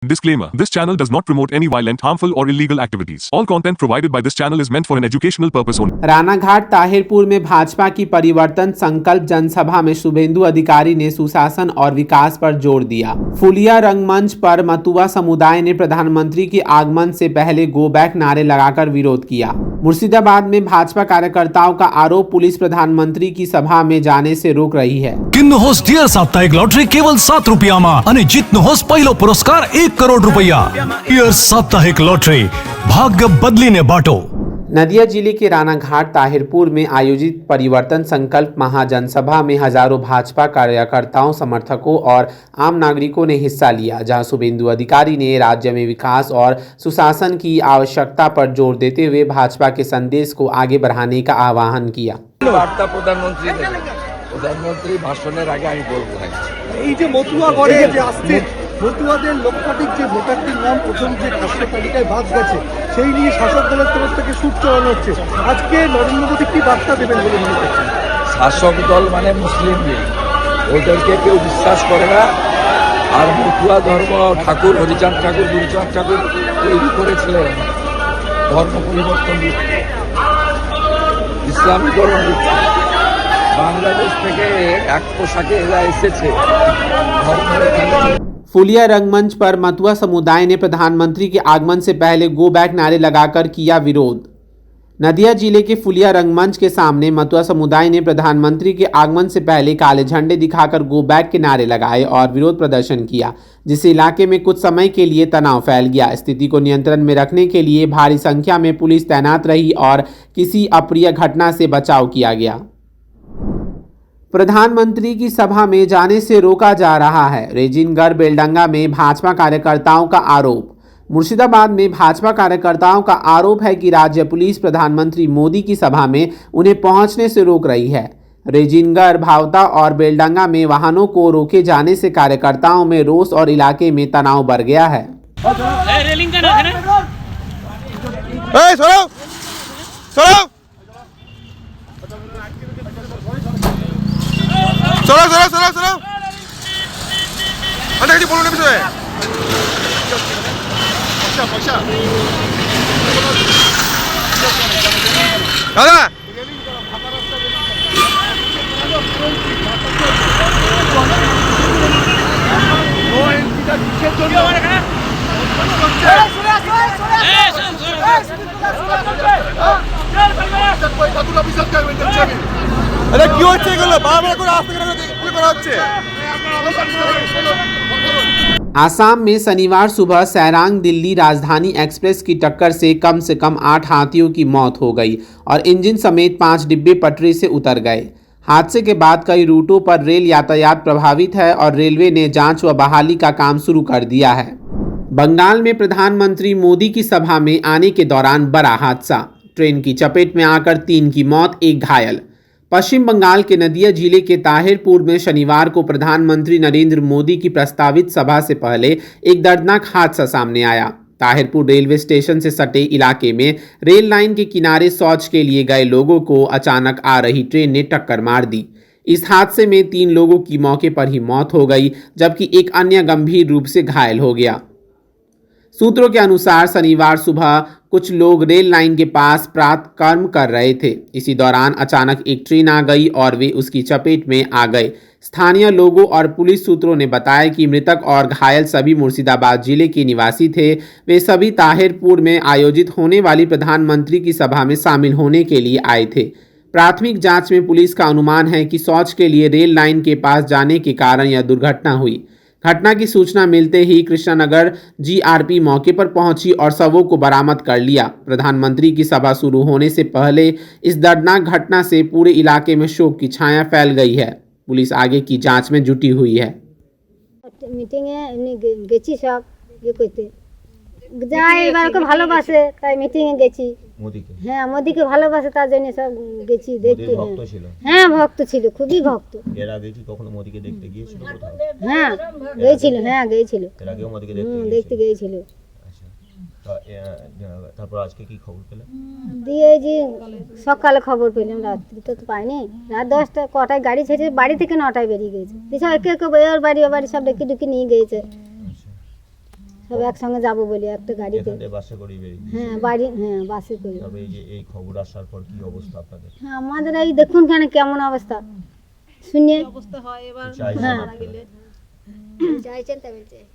Disclaimer: This channel does not promote any violent, harmful, or illegal activities. All content provided by this channel is meant for an educational purpose only. Ranaghat Tahirpur में भाजपा की परिवर्तन संकल्प जनसभा में शुभेंदु अधिकारी ने सुशासन और विकास पर जोर दिया। फुलिया रंगमंच पर मतुआ समुदाय ने प्रधानमंत्री के आगमन से पहले गो बैक नारे लगाकर विरोध किया। मुर्शिदाबाद में भाजपा कार्यकर्ताओं का आरोप, पुलिस प्रधानमंत्री की सभा में जाने से रोक रही है। किन्नुहोस् डियर साप्ताहिक लॉटरी केवल 7 रुपियाँमा अनि जित्नुहोस् पहिलो पुरस्कार 1 करोड रुपैयाँ। डियर साप्ताहिक लॉटरी, भाग्य बदलिने बाटो। नदिया जिले के रानाघाट ताहिरपुर में आयोजित परिवर्तन संकल्प महाजनसभा में हजारों भाजपा कार्यकर्ताओं, समर्थकों और आम नागरिकों ने हिस्सा लिया, जहां शुभेंदु अधिकारी ने राज्य में विकास और सुशासन की आवश्यकता पर जोर देते हुए भाजपा के संदेश को आगे बढ़ाने का आह्वान किया। বার্তা প্রধানমন্ত্রী ভাষণের আগে আমি বলবো এই যে মতুয়া গড়ে যে আসছে, মতুয়াদের লক্ষাধিক যে ভোটারটির নাম প্রথম যে খাদ্য তালিকায় বাদ গেছে, সেই নিয়ে শাসক দলের তরফ থেকে সুর চড়ানো হচ্ছে। আজকে নরেন্দ্র মোদী কি বার্তা দেবেন বলে মনে করছেন? শাসক দল মানে মুসলিম লীগ, ওদেরকে কেউ বিশ্বাস করে না। আর মতুয়া ধর্ম ঠাকুর হরিচাঁদ ঠাকুর, গুরুচাঁদ ঠাকুর তৈরি করেছিলেন ধর্ম পরিবর্তন দিতে, ইসলামীকরণ দিতে। বাংলাদেশ থেকে এক পোশাকে এরা এসেছে। फुलिया रंगमंच पर मतुआ समुदाय ने प्रधानमंत्री के आगमन से पहले गो बैक नारे लगाकर किया विरोध। नदिया जिले के फुलिया रंगमंच के सामने मतुआ समुदाय ने प्रधानमंत्री के आगमन से पहले काले झंडे दिखाकर गो बैक के नारे लगाए और विरोध प्रदर्शन किया, जिससे इलाके में कुछ समय के लिए तनाव फैल गया। स्थिति को नियंत्रण में रखने के लिए भारी संख्या में पुलिस तैनात रही और किसी अप्रिय घटना से बचाव किया गया। प्रधानमंत्री की सभा में जाने से रोका जा रहा है। रेजिनगढ़ बेलडंगा में भाजपा कार्यकर्ताओं का आरोप। मुर्शिदाबाद में भाजपा कार्यकर्ताओं का आरोप है कि राज्य पुलिस प्रधानमंत्री मोदी की सभा में उन्हें पहुंचने से रोक रही है। रेजिनगढ़, भावता और बेलडंगा में वाहनों को रोके जाने से कार्यकर्ताओं में रोष और इलाके में तनाव बढ़ गया है। आसाम में शनिवार सुबह सैरांग दिल्ली राजधानी एक्सप्रेस की टक्कर से कम 8 हाथियों की मौत हो गई और इंजन समेत 5 डिब्बे पटरी से उतर गए। हादसे के बाद कई रूटों पर रेल यातायात प्रभावित है और रेलवे ने जांच व बहाली का काम शुरू कर दिया है। बंगाल में प्रधानमंत्री मोदी की सभा में आने के दौरान बड़ा हादसा, ट्रेन की चपेट में आकर 3 की मौत, 1 घायल। पश्चिम बंगाल के नदिया जिले के ताहिरपुर में शनिवार को प्रधानमंत्री नरेंद्र मोदी की प्रस्तावित सभा से पहले एक दर्दनाक हादसा सामने आया। ताहिरपुर रेलवे स्टेशन से सटे इलाके में रेल लाइन के किनारे शौच के लिए गए लोगों को अचानक आ रही ट्रेन ने टक्कर मार दी। इस हादसे में 3 लोगों की मौके पर ही मौत हो गई, जबकि एक अन्य गंभीर रूप से घायल हो गया। सूत्रों के अनुसार शनिवार सुबह कुछ लोग रेल लाइन के पास प्रातः कर्म कर रहे थे। इसी दौरान अचानक एक ट्रेन आ गई और वे उसकी चपेट में आ गए। स्थानीय लोगों और पुलिस सूत्रों ने बताया कि मृतक और घायल सभी मुर्शिदाबाद जिले के निवासी थे। वे सभी ताहिरपुर में आयोजित होने वाली प्रधानमंत्री की सभा में शामिल होने के लिए आए थे। प्राथमिक जांच में पुलिस का अनुमान है कि शौच के लिए रेल लाइन के पास जाने के कारण यह दुर्घटना हुई। घटना की सूचना मिलते ही कृष्णनगर जीआरपी मौके पर पहुंची और शवों को बरामद कर लिया। प्रधानमंत्री की सभा शुरू होने से पहले इस दर्दनाक घटना से पूरे इलाके में शोक की छाया फैल गई है। पुलिस आगे की जांच में जुटी हुई है। যায় এবারকে ভালোবাসে তাই মিটিংয়ে গেছি। মোদিকে? হ্যাঁ, মোদিকে ভালোবাসে, তার জন্য সব গেছি দেখতে। ভক্ত ছিল? হ্যাঁ, ভক্ত ছিল, খুবই ভক্ত। এর আগে কি কখনো মোদিকে দেখতে গিয়েছিল কোথাও? হ্যাঁ, গিয়েছিল। হ্যাঁ, গিয়েছিল। এর আগেও মোদিকে দেখতে গিয়েছিল। আচ্ছা, তারপর আজকে কি খবর পেলেন? দিয়ে যে সকালে খবর পেলাম, রাত্রি তো পাইনি। রাত 10টা কটায় গাড়ি ছেড়ে বাড়ি থেকে 9টায় বেরিয়ে গেছে। সব একে একে ওর বাড়ি সব ডেকে নিয়ে গিয়েছে। সব একসঙ্গে যাবো বলে একটা গাড়িতে। বাসে করে বেরিয়ে হ্যাঁ বাড়ি, হ্যাঁ বাসে করে। তবে এই যে এই খবর আসার পর কি অবস্থা আপনাদের? হ্যাঁ আমাদের এই দেখুন কেন কেমন অবস্থা শুনে হ্যাঁ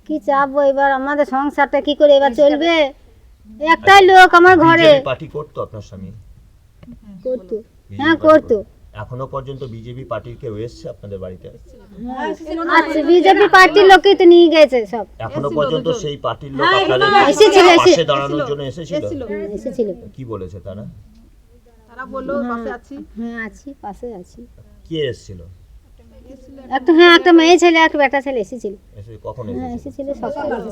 কি চাপবো এবার, আমাদের সংসারটা কি করে এবার চলবে? একটাই লোক আমার ঘরে। বিজেপি পার্টি করতো আপনার স্বামী? করতো, হ্যাঁ করতো। এখনো পর্যন্ত বিজেপি পার্টির কেউ এসেছে আপনাদের বাড়িতে? আচ্ছা বিজেপি পার্টির লোকই তো নিয়ে গেছে সব। এখনো পর্যন্ত সেই পার্টির লোক আপনাদের এসেছিল, পাশে দাঁড়ানোর জন্য এসেছিল? এসেছিল। কি বলেছে তারা? বললো পাশে আছি। হ্যাঁ আছি, পাশে আছি। কে এসেছিল? একটা মেয়ে ছেলে একটা বেটা ছেলে এসেছিল। কখন এসেছিল?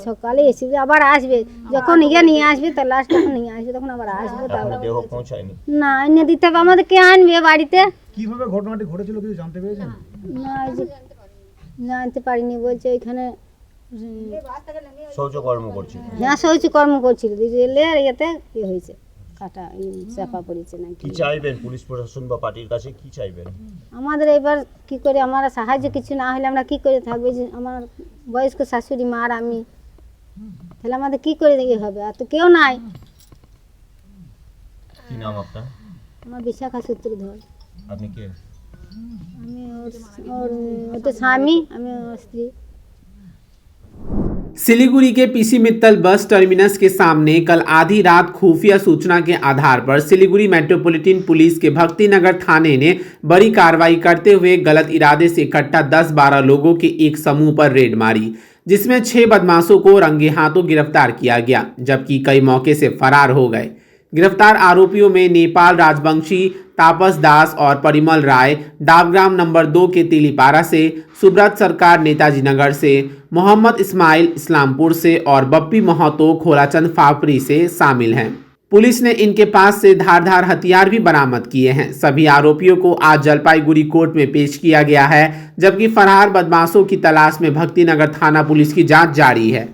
সকালে এসেছিল, আবার আসবে যখন নিয়ে আসবে তার লাস্ট যখন নিয়ে আসবে তখন আবার আসবে। দেহ পৌঁছায়নি? না এনে দিতে হবে, আমাদের কে আনবে বাড়িতে? কিভাবে ঘটনাটি ঘটেছিল কিছু জানতে পেরেছেন? না জানতে পারিনি, বলছে ওইখানে শৌচকর্ম করছিল। হ্যাঁ শৌচকর্ম করছিল, রেলের ইয়েতে কি হয়েছে, কাটা চাপা পড়েছে নাকি। কি চাইবেন পুলিশ প্রশাসন বা পার্টির কাছে, কি চাইবেন? আমাদের এবার কি করে, আমরা সাহায্য কিছু না হলে আমরা কি করে থাকবো? যে আমার বয়স্ক শাশুড়ি মা আর আমি, তাহলে আমাদের কি করে ইয়ে হবে? আর তো কেউ নাই। কি নাম আপনার? আমার বিশাখা সূত্রধর। আপনি কে? আমি ওর তো স্বামী, আমি ওর स्त्री। सिलीगुड़ी के पीसी मित्तल बस टर्मिनस के सामने कल आधी रात खुफिया सूचना के आधार पर सिलीगुड़ी मेट्रोपॉलिटन पुलिस के भक्तिनगर थाने ने बड़ी कार्रवाई करते हुए गलत इरादे से इकट्ठा 10-12 लोगों के एक समूह पर रेड मारी, जिसमें 6 बदमाशों को रंगे हाथों गिरफ्तार किया गया, जबकि कई मौके से फरार हो गए। गिरफ्तार आरोपियों में नेपाल राजवंशी, तापस दास और परिमल राय डाबग्राम नंबर 2 के तिलीपारा से, सुब्रत सरकार नेताजी नगर से, मोहम्मद इस्माइल इस्लामपुर से और बप्पी महतो खोलाचंद फाफरी से शामिल हैं। पुलिस ने इनके पास से धारदार हथियार भी बरामद किए हैं। सभी आरोपियों को आज जलपाईगुड़ी कोर्ट में पेश किया गया है, जबकि फरार बदमाशों की तलाश में भक्तिनगर थाना पुलिस की जांच जारी है।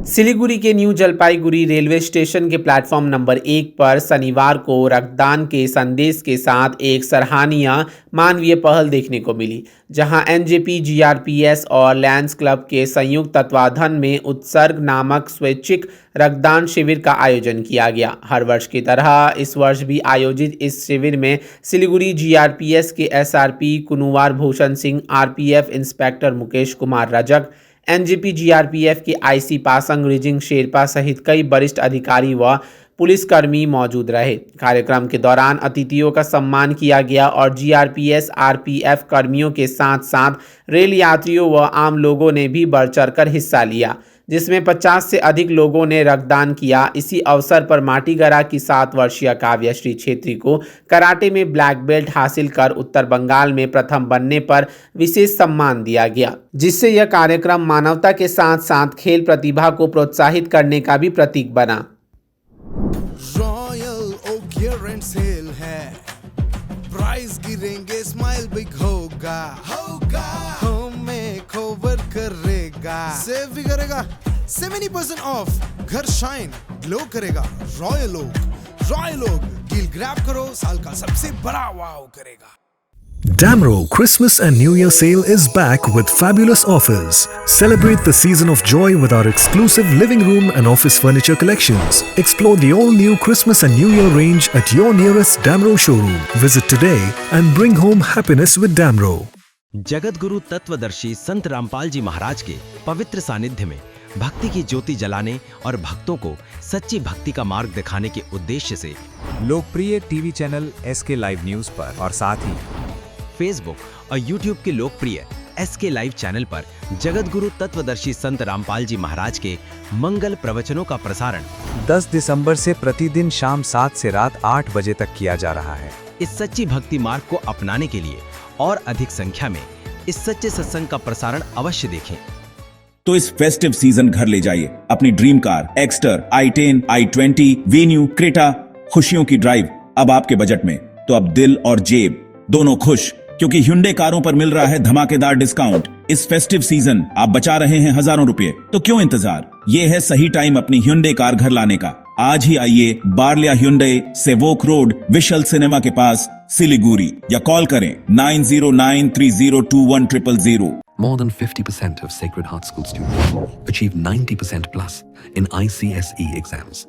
सिलीगुड़ी के न्यू जलपाईगुड़ी रेलवे स्टेशन के प्लेटफॉर्म नंबर 1 पर शनिवार को रक्तदान के संदेश के साथ एक सराहनीय मानवीय पहल देखने को मिली, जहां एनजेपी, जीआरपीएस और लायंस क्लब के संयुक्त तत्वाधान में उत्सर्ग नामक स्वैच्छिक रक्तदान शिविर का आयोजन किया गया। हर वर्ष की तरह इस वर्ष भी आयोजित इस शिविर में सिलीगुड़ी जीआरपीएस के SRP Kunuwar Bhushan Singh, RPF inspector Mukesh Kumar Rajak, NJP GRPF के आईसी पासंग रिजिंग शेरपा सहित कई वरिष्ठ अधिकारी व पुलिसकर्मी मौजूद रहे। कार्यक्रम के दौरान अतिथियों का सम्मान किया गया और जीआरपीएस, आरपीएफ कर्मियों के साथ साथ रेल यात्रियों व आम लोगों ने भी बढ़ चढ़कर हिस्सा लिया, जिसमें 50 से अधिक लोगों ने रक्तदान किया। इसी अवसर पर माटीगरा की 7 वर्षीय काव्यश्री छेत्री को कराटे में ब्लैक बेल्ट हासिल कर उत्तर बंगाल में प्रथम बनने पर विशेष सम्मान दिया गया, जिससे यह कार्यक्रम मानवता के साथ साथ खेल प्रतिभा को प्रोत्साहित करने का भी प्रतीक बना। Royal Oak year end sale है, प्राइस गिरेंगे, स्माइल बिग होगा, होम मेकओवर करेगा, सेव भी करेगा, 70% ऑफ, घर शाइन ग्लो करेगा। रॉयल ओक डील ग्रैब करो, साल का सबसे बड़ा वाव करेगा। Damro Christmas and New Year sale is back with fabulous offers. Celebrate the season of joy with our exclusive living room and office furniture collections. Explore the all-new Christmas and New Year range at your nearest Damro showroom. Visit today and bring home happiness with Damro. Jagat Guru तत्वदर्शी संत रामपाल जी महाराज के पवित्र सानिध्य में भक्ति की ज्योति जलाने और भक्तों को सच्ची भक्ति का मार्ग दिखाने के उद्देश्य से लोकप्रिय TV channel SK live news पर और साथ ही फेसबुक और यूट्यूब के लोकप्रिय SK लाइव चैनल पर जगत गुरु तत्वदर्शी संत रामपाल जी महाराज के मंगल प्रवचनों का प्रसारण 10 दिसंबर से प्रतिदिन शाम 7 से रात 8 बजे तक किया जा रहा है। इस सच्ची भक्ति मार्ग को अपनाने के लिए और अधिक संख्या में इस सच्चे सत्संग का प्रसारण अवश्य देखें। तो इस फेस्टिव सीजन घर ले जाइए अपनी dream car Exter, i10, i20, venue, Creta. खुशियों की ड्राइव अब आपके बजट में, तो अब दिल और जेब दोनों खुश, क्योंकि Hyundai कारों पर मिल रहा है धमाकेदार डिस्काउंट। इस फेस्टिव सीजन आप बचा रहे हैं हजारों रुपए, तो क्यों इंतजार? ये है सही टाइम अपनी Hyundai कार घर लाने का। आज ही आइए बारलिया Hyundai, Sevoke road, we shall cinema के पास, सिलीगुड़ी, या कॉल करें 9093021000। More than 50% of Sacred Heart School students achieve 90% plus in ICSE exams.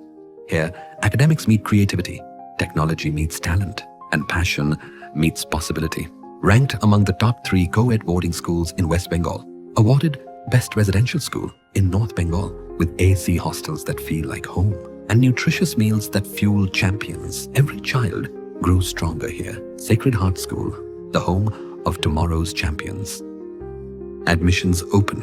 Here, academics meet creativity, technology meets talent, and passion meets possibility. Ranked among the top 3 co-ed boarding schools in West Bengal. Awarded Best Residential School in North Bengal with AC hostels that feel like home and nutritious meals that fuel champions. Every child grows stronger here. Sacred Heart School, the home of tomorrow's champions. Admissions open.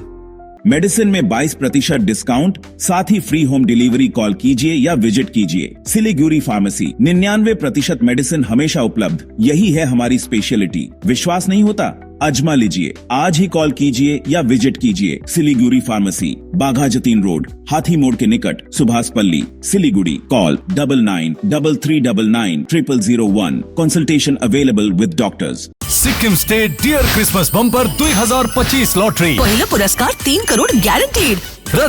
Medicine में 22% discount, साथ ही free home delivery. Call कीजिए या visit कीजिए Siliguri pharmacy. 99% medicine हमेशा उपलब्ध, यही है हमारी स्पेशलिटी। विश्वास नहीं होता? अजमा लीजिए। आज ही कॉल कीजिए या विजिट कीजिए सिलीगुड़ी फार्मेसी, बाघा जतीन रोड, हाथी मोड़ के निकट, Subhash Palli, Siliguri. Call 9933990001। Consultation available with doctors. Sikkim state dear Christmas bumper 2025 lottery. पहिलो पुरस्कार 3 करोड ग्यारेन्टेड र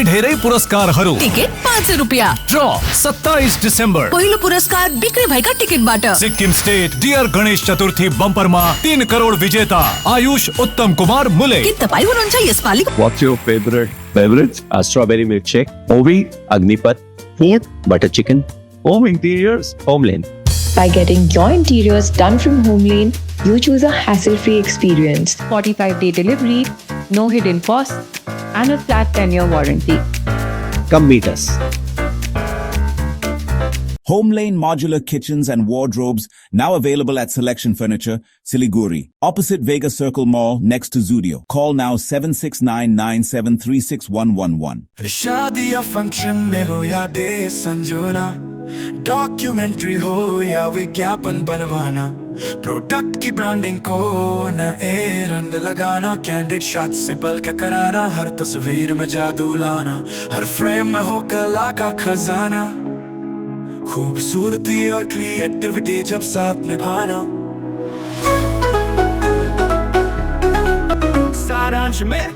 धेरै पुरस्कारहरू। टिकट 500 रुपैयाँ। ड्र 27 डिसेम्बर। पहिलो पुरस्कार बिक्री भएका टिकटबाट। सिक्किम स्टेट डियर गणेश चतुर्थी बम्परमा 3 करोड विजेता आयुष उत्तम कुमार मुले। के तपाईँ हुनुहुन्छ यसपालि? What's your favorite beverage? Strawberry milkshake, Ovi, Agnipat, food, butter chicken, home interiors, Homeland. By getting your interiors done from Homeland, you choose a hassle-free experience. 45-day delivery, no hidden costs, and a flat 10-year warranty. Come meet us. Homelane Modular Kitchens and Wardrobes, now available at Selection Furniture, Siliguri, opposite Vega Circle Mall, next to Zudio. Call now 7699736111. शादी या function में हो या day संजोना, documentary हो या विज्ञापन बनवाना, product की ब्रांडिंग को नए रंग लगाना, कैंडिड शॉट से बल्कि कराना, हर तस्वीर में जादू लाना, हर फ्रेम में हो कला का खजाना, खूबसूरती और क्रिएटिविटी जब साथ निभाना। सारांश में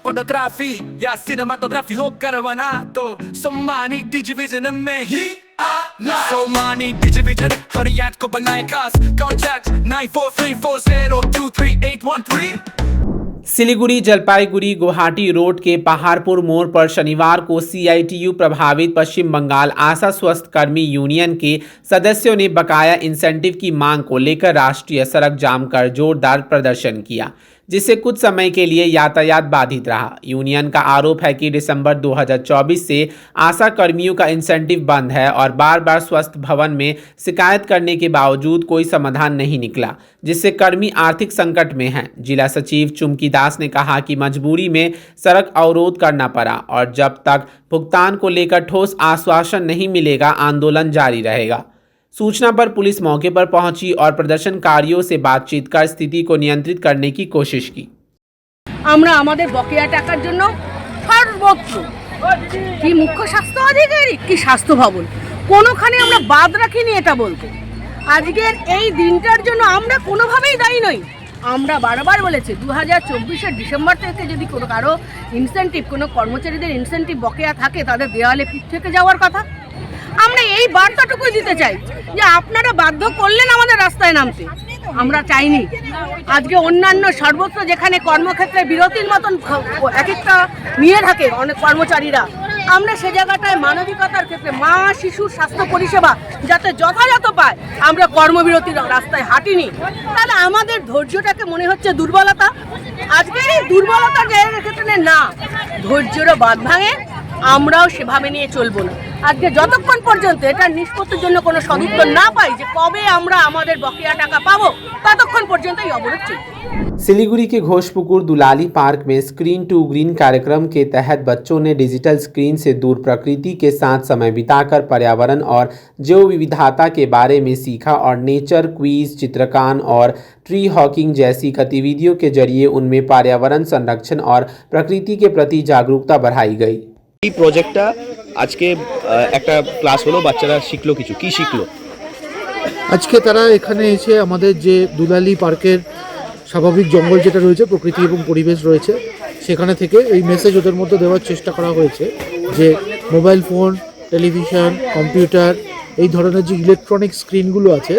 फोटोग्राफी या सिनेमाटोग्राफी हो करवाना तो सोमानी डिजिविजन में ही आना। सोमानी डिजिविजन फरियाद को बनाए खास। कॉन्टैक्ट 9434023813। सिलीगुड़ी जलपाईगुड़ी गुवाहाटी रोड के पहाड़पुर मोड़ पर शनिवार को CITU प्रभावित पश्चिम बंगाल आशा स्वस्थ कर्मी यूनियन के सदस्यों ने बकाया इंसेंटिव की मांग को लेकर राष्ट्रीय सड़क जाम कर जोरदार प्रदर्शन किया, जिससे कुछ समय के लिए यातायात बाधित रहा। यूनियन का आरोप है कि दिसंबर 2024 से आशा कर्मियों का इंसेंटिव बंद है और बार बार स्वास्थ्य भवन में शिकायत करने के बावजूद कोई समाधान नहीं निकला, जिससे कर्मी आर्थिक संकट में हैं। जिला सचिव चुमकी दास ने कहा कि मजबूरी में सड़क अवरोध करना पड़ा और जब तक भुगतान को लेकर ठोस आश्वासन नहीं मिलेगा आंदोलन जारी रहेगा। सूचना पर पुलिस मौके पर पहुंची और प्रदर्शनकारियों से बातचीत कर स्थिति को नियंत्रित करने की कोशिश की। আমরা আমাদের বকেয়া টাকার জন্য সর্বত্র কি মুখ্য স্বাস্থ্য আধিকারিক কি স্বাস্থ্য ভবন কোনোখানে আমরা বাদ রাখিনি এটা বলতে। আজকের এই দিনটার জন্য আমরা কোনোভাবেই দায়ী নই। আমরা বারবার বলেছি 2024 ডিসেম্বর থেকে যদি কোনো কারো ইনসেন্টিভ কোনো কর্মচারীদের ইনসেন্টিভ বকেয়া থাকে তাদের দেওয়ালে পিঠ থেকে যাওয়ার কথা। আমরা এই বার্তাটুকুই দিতে চাই যে আপনারা বাধ্য করলেন আমাদের রাস্তায় নামতে, আমরা চাইনি। আজকে অন্যান্য সর্বত্র যেখানে কর্মক্ষেত্রে বিরতির মতন এক একটা নিয়ে থাকে অনেক কর্মচারীরা, আমরা সে জায়গাটায় মানবিকতার ক্ষেত্রে মা শিশুর স্বাস্থ্য পরিষেবা যাতে যথাযথ পায় আমরা কর্মবিরতির রাস্তায় হাঁটিনি। তাহলে আমাদের ধৈর্যটাকে মনে হচ্ছে দুর্বলতা। আজকে এই দুর্বলতার জায়গার ক্ষেত্রে না, ধৈর্যেরও বাঁধ ভাঙে, আমরাও সেভাবে নিয়ে চলবো না। আজকে যতক্ষণ পর্যন্ত এটার নিষ্পত্তির জন্য কোনো সদুত্তর না পাই যে কবে আমরা আমাদের বকেয়া টাকা পাবো ততক্ষণ পর্যন্ত এই অবরোধ চলবে। सिलीगुड़ी के घोषपुकुर दुलाली पार्क में स्क्रीन टू ग्रीन कार्यक्रम के तहत बच्चों ने डिजिटल स्क्रीन से दूर प्रकृति के साथ समय बिताकर पर्यावरण और जैव विविधता के बारे में सीखा और नेचर क्विज, चित्रकान और ट्री हॉकिंग जैसी गतिविधियों के जरिए उनमें पर्यावरण संरक्षण और प्रकृति के प्रति जागरूकता बढ़ाई गई। এই প্রজেক্টটা আজকে একটা ক্লাস হলো, বাচ্চারা শিখলো কিছু। কি শিখলো? আজকে তারা এখানে এসে আমাদের যে দুলালি পার্কের স্বাভাবিক জঙ্গল যেটা রয়েছে, প্রকৃতি এবং পরিবেশ রয়েছে, সেখানে থেকে এই মেসেজ ওদের মধ্যে দেওয়ার চেষ্টা করা হয়েছে যে মোবাইল ফোন, টেলিভিশন, কম্পিউটার এই ধরনের যে ইলেকট্রনিক স্ক্রিনগুলো আছে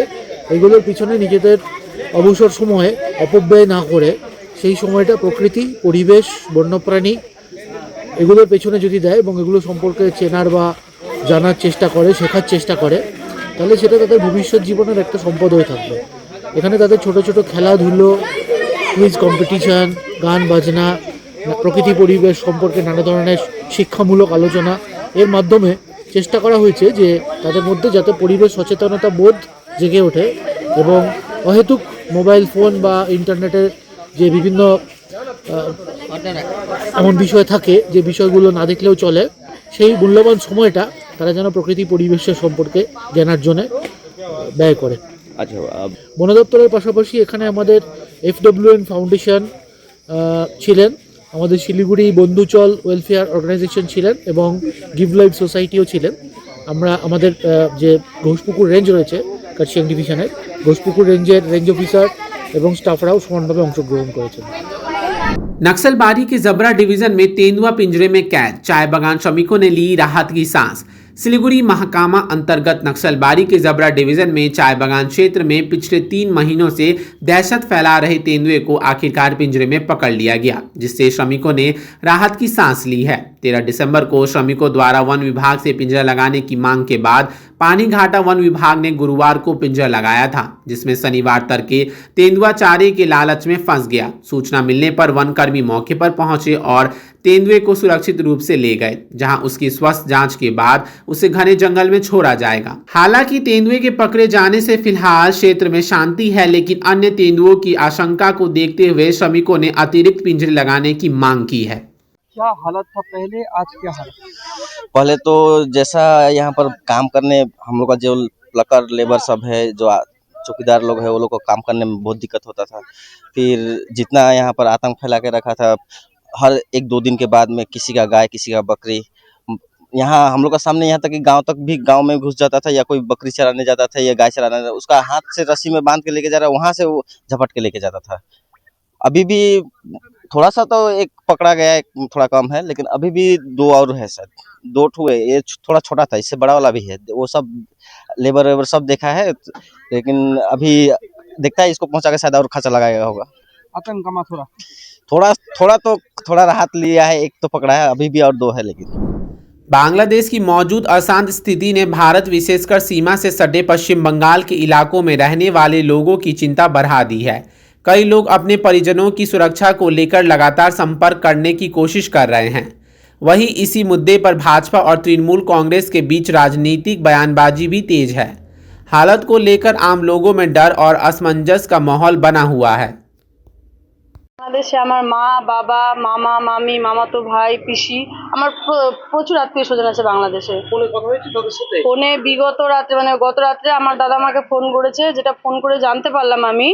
এগুলোর পিছনে নিজেদের অবসর সময়ে অপব্যয় না করে সেই সময়টা প্রকৃতি, পরিবেশ, বন্যপ্রাণী এগুলোর পেছনে যদি দেয় এবং এগুলো সম্পর্কে চেনার বা জানার চেষ্টা করে, শেখার চেষ্টা করে, তাহলে সেটা তাদের ভবিষ্যৎ জীবনের একটা সম্পদ হয়ে থাকবে। এখানে তাদের ছোট ছোট খেলাধুলো, কুইজ কম্পিটিশান, গান বাজনা, প্রকৃতি পরিবেশ সম্পর্কে নানা ধরনের শিক্ষামূলক আলোচনা এর মাধ্যমে চেষ্টা করা হয়েছে যে তাদের মধ্যে যাতে পরিবেশ সচেতনতা বোধ জেগে ওঠে এবং অহেতুক মোবাইল ফোন বা ইন্টারনেটের যে বিভিন্ন এমন বিষয় থাকে যে বিষয়গুলো না দেখলেও চলে, সেই মূল্যবান সময়টা তারা যেন প্রকৃতি পরিবেশের সম্পর্কে জানার জন্য ব্যয় করে। আচ্ছা, বন দপ্তরের পাশাপাশি এখানে আমাদের FWN ফাউন্ডেশন ছিলেন, আমাদের শিলিগুড়ি বন্ধুচল ওয়েলফেয়ার অর্গানাইজেশন ছিলেন এবং গিভ লাইফ সোসাইটিও ছিলেন। আমরা আমাদের যে ঘোষপুকুর রেঞ্জ রয়েছে কার্শিয়াং ডিভিশনের, ঘোষপুকুর রেঞ্জের রেঞ্জ অফিসার এবং স্টাফরাও সমানভাবে অংশগ্রহণ করেছেন। नक्सलबारी के जबरा डिवीजन में तेंदुआ पिंजरे में कैद, चाय बागान श्रमिकों ने ली राहत की सांस। सिलीगुड़ी महाकामा अंतर्गत नक्सलबारी के जबरा डिवीजन में चाय बागान क्षेत्र में पिछले 3 महीनों से दहशत फैला रहे तेंदुए को आखिरकार पिंजरे में पकड़ लिया गया, जिससे श्रमिकों ने राहत की सांस ली है। 13 दिसंबर को श्रमिकों द्वारा वन विभाग से पिंजरा लगाने की मांग के बाद पानी घाटा वन विभाग ने गुरुवार को पिंजरा लगाया था, जिसमें शनिवार तड़के तेंदुआ चारे के लालच में फंस गया। सूचना मिलने पर वन कर्मी मौके पर पहुंचे और तेंदुए को सुरक्षित रूप से ले गए, जहां उसकी स्वास्थ्य जांच के बाद उसे घने जंगल में छोड़ा जाएगा। हालांकि तेंदुए के पकड़े जाने से फिलहाल क्षेत्र में शांति है, लेकिन अन्य तेंदुओं की आशंका को देखते हुए श्रमिकों ने अतिरिक्त पिंजरे लगाने की मांग की है। क्या हालत था पहले, आज क्या हालत? पहले तो जैसा यहाँ पर काम करने हम लोग का जो लकर लेबर सब है, जो चौकीदार लोग है, वो लोग को काम करने में बहुत दिक्कत होता था। फिर जितना यहाँ पर आतंक फैला के रखा था, हर 1-2 दिन के बाद में किसी का गाय, किसी का बकरी, यहाँ हम लोग का सामने यहाँ तक कि गांव तक भी गांव में घुस जाता था, या कोई बकरी चराने जाता था या गाय चराने, उसका हाथ से रस्सी में बांध के लेके जा रहा है, वहाँ से वो झपट के लेके जाता था। अभी भी थोड़ा सा तो एक पकड़ा गया है, थोड़ा कम है, लेकिन अभी भी 2 और है, शायद 2 ठो है। ये थोड़ा छोटा था, इससे बड़ा वाला भी है। वो सब लेबर वेबर सब देखा है, लेकिन अभी देखता है इसको पहुंचा के शायद और खर्चा लगाएगा होगा। आतंक का थोड़ा राहत लिया है, एक तो पकड़ा है, अभी भी और 2 है। लेकिन बांग्लादेश की मौजूद अशांत स्थिति ने भारत विशेषकर सीमा से सटे पश्चिम बंगाल के इलाकों में रहने वाले लोगों की चिंता बढ़ा दी है। कई लोग अपने परिजनों की सुरक्षा को लेकर लगातार संपर्क करने की कोशिश कर रहे हैं। वहीं इसी मुद्दे पर भाजपा और तृणमूल कांग्रेस के बीच राजनीतिक बयानबाजी भी तेज है। हालत को लेकर आम लोगों में डर और असमंजस का माहौल बना हुआ है। বাংলাদেশে আমার মা, বাবা, মামা, মামি, মামাতো ভাই, পিসি, আমার প্রচুর আত্মীয় স্বজন আছে বাংলাদেশে। ফোনে বিগত রাত্রে, মানে গত রাত্রে আমার দাদা আমাকে ফোন করেছে, যেটা ফোন করে জানতে পারলাম আমি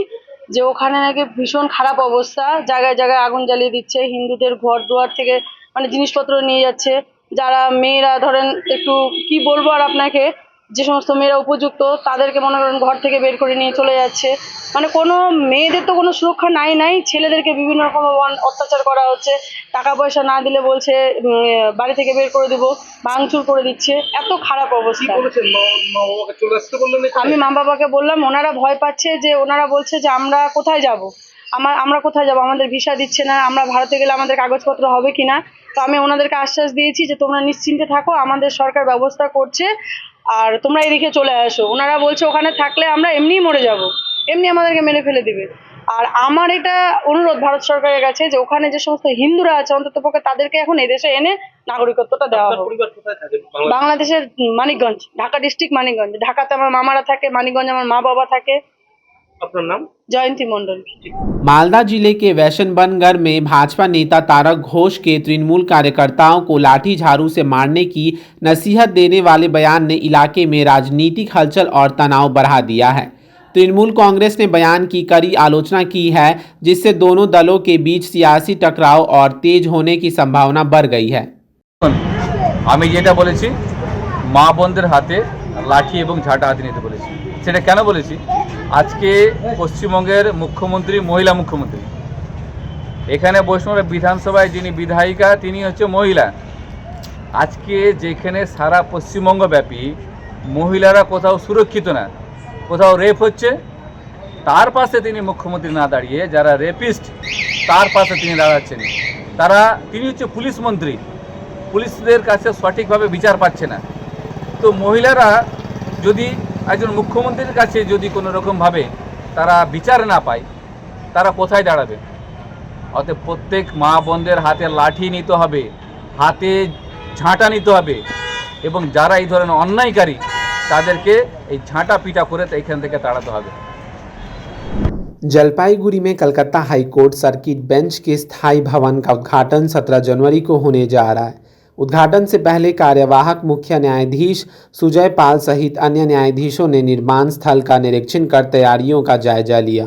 যে ওখানে নাকি ভীষণ খারাপ অবস্থা, জায়গায় জায়গায় আগুন জ্বালিয়ে দিচ্ছে, হিন্দুদের ঘর দুয়ার থেকে মানে জিনিসপত্র নিয়ে যাচ্ছে। যারা মেয়েরা ধরেন একটু কি বলবো আর আপনাকে, যে সমস্ত মেয়েরা উপযুক্ত তাদেরকে মনে করেন ঘর থেকে বের করে নিয়ে চলে যাচ্ছে। মানে কোনো মেয়েদের তো কোনো সুরক্ষা নাই, ছেলেদেরকে বিভিন্ন রকম অত্যাচার করা হচ্ছে। টাকা পয়সা না দিলে বলছে বাড়ি থেকে বের করে দেবো, ভাঙচুর করে দিচ্ছে, এত খারাপ অবস্থা। আমি মা বাবাকে বললাম, ওনারা ভয় পাচ্ছে, যে ওনারা বলছে যে আমরা কোথায় যাব, আমাদের ভিসা দিচ্ছে না, আমরা ভারতে গেলে আমাদের কাগজপত্র হবে কিনা। তো আমি ওনাদেরকে আশ্বাস দিয়েছি যে তোমরা নিশ্চিন্তে থাকো, আমাদের সরকার ব্যবস্থা করছে, আর তোমরা এদিকে চলে আসো। ওনারা বলছে ওখানে থাকলে আমরা এমনিই মরে যাব, এমনি আমাদেরকে মেরে ফেলে দিবে। আর আমার এটা অনুরোধ ভারত সরকারের কাছে যে ওখানে যে সমস্ত হিন্দুরা আছে অন্ততপক্ষে তাদেরকে এখন এদেশে এনে নাগরিকত্বটা দেওয়া হোক। বাংলাদেশের মানিকগঞ্জ, ঢাকা ডিস্ট্রিক্ট মানিকগঞ্জ। ঢাকাতে আমার মামারা থাকে, मानिकगंज আমার মা বাবা থাকে। আপনার নাম? जयंती मंडल। मालदा जिले के वैशनबनगढ़ में भाजपा नेता तारक घोष के तृणमूल कार्यकर्ताओं को लाठी झाड़ू से मारने की नसीहत देने वाले बयान ने इलाके में राजनीतिक हलचल और तनाव बढ़ा दिया है। तृणमूल कांग्रेस ने बयान की कड़ी आलोचना की है, जिससे दोनों दलों के बीच सियासी टकराव और तेज होने की संभावना बढ़ गई है। আমি যেটা বলেছি, মা বোনদের হাতে লাঠি এবং ঝাঁটা হাতে নিতে বলেছি। সেটা কেন বলেছি? আজকে পশ্চিমবঙ্গের মুখ্যমন্ত্রী মহিলা মুখ্যমন্ত্রী, এখানে বৈষ্ণব বিধানসভায় যিনি বিধায়িকা তিনি হচ্ছে মহিলা। আজকে যেখানে সারা পশ্চিমবঙ্গ ব্যাপী মহিলারা কোথাও সুরক্ষিত না, কোথাও রেপ হচ্ছে, তার পাশে তিনি মুখ্যমন্ত্রী না দাঁড়িয়ে যারা রেপিস্ট তার পাশে তিনি দাঁড়াচ্ছেন। তিনি হচ্ছে পুলিশ মন্ত্রী, পুলিশদের কাছে সঠিকভাবে বিচার পাচ্ছে না। তো মহিলারা যদি একজন মুখ্যমন্ত্রীর কাছে যদি কোনো রকমভাবে তারা বিচার না পায়, তারা কোথায় দাঁড়াবে? অতএব প্রত্যেক মা বোনদের হাতে লাঠি নিতে হবে, হাতে ঝাঁটা নিতে হবে, এবং যারা এই ধরনের অন্যায়কারী তাদেরকে এই ঝাঁটা পিটা করে এখান থেকে তাড়াতে হবে। जलपाईगुड़ी में कलकत्ता हाईकोर्ट सर्किट बेंच के स्थायी भवन का उद्घाटन 17 जनवरी को होने जा रहा है। उद्घाटन से पहले कार्यवाहक मुख्य न्यायाधीश सुजय पाल सहित अन्य न्यायाधीशों ने निर्माण स्थल का निरीक्षण कर तैयारियों का जायजा लिया।